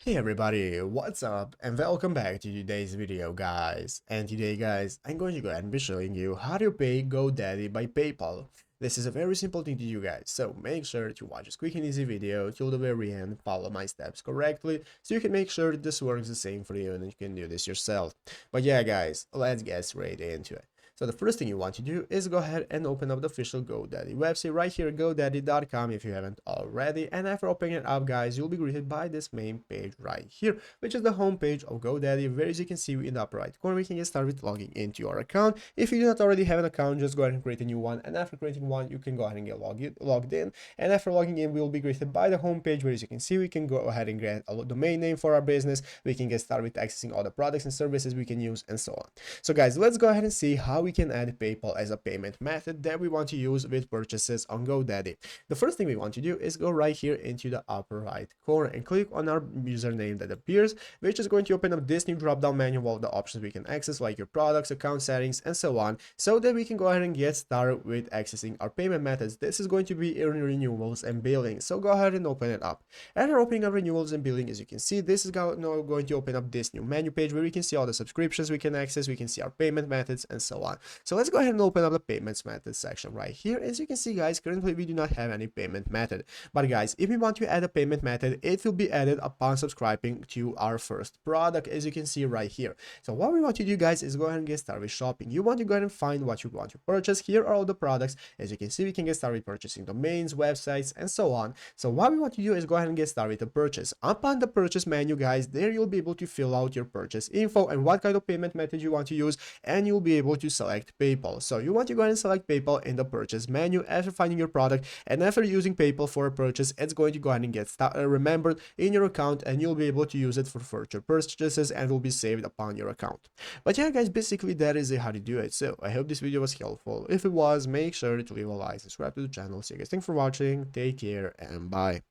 Hey everybody, what's up and welcome back to today's video guys. And today guys, I'm going to go ahead and be showing you how to pay GoDaddy by PayPal. This is a very simple thing to do guys, so make sure to watch this quick and easy video till the very end, follow my steps correctly, so you can make sure that this works the same for you and you can do this yourself. But yeah guys, let's get straight into it. So the first thing you want to do is go ahead and open up the official GoDaddy website right here, godaddy.com if you haven't already. And after opening it up, guys, you'll be greeted by this main page right here, which is the home page of GoDaddy, where as you can see in the upper right corner, we can get started with logging into your account. If you do not already have an account, just go ahead and create a new one. And after creating one, you can go ahead and get logged in. And after logging in, we'll be greeted by the home page, where as you can see, we can go ahead and get a domain name for our business. We can get started with accessing all the products and services we can use and so on. So guys, let's go ahead and see how we can add PayPal as a payment method that we want to use with purchases on GoDaddy. The first thing we want to do is go right here into the upper right corner and click on our username that appears, which is going to open up this new drop-down menu of all the options we can access, like your products, account settings, and so on, so that we can go ahead and get started with accessing our payment methods. This is going to be in renewals and billing, so go ahead and open it up. After opening up renewals and billing, as you can see, this is now going to open up this new menu page where we can see all the subscriptions we can access, we can see our payment methods, and so on. So let's go ahead and open up the payments method section right here. As you can see guys, currently we do not have any payment method, but guys, if we want to add a payment method, it will be added upon subscribing to our first product, as you can see right here. So what we want to do guys is go ahead and get started with shopping. You want to go ahead and find what you want to purchase. Here are all the products. As you can see, we can get started purchasing domains, websites, and so on. So what we want to do is go ahead and get started with the purchase. Upon the purchase menu guys, there you'll be able to fill out your purchase info and what kind of payment method you want to use, and you'll be able to select PayPal. So you want to go ahead and select PayPal in the purchase menu after finding your product, and after using PayPal for a purchase, it's going to go ahead and get remembered in your account, and you'll be able to use it for future purchases and will be saved upon your account. But yeah guys, basically that is how to do it. So I hope this video was helpful. If it was, make sure to leave a like, subscribe to the channel. See you guys, thanks for watching, take care, and bye.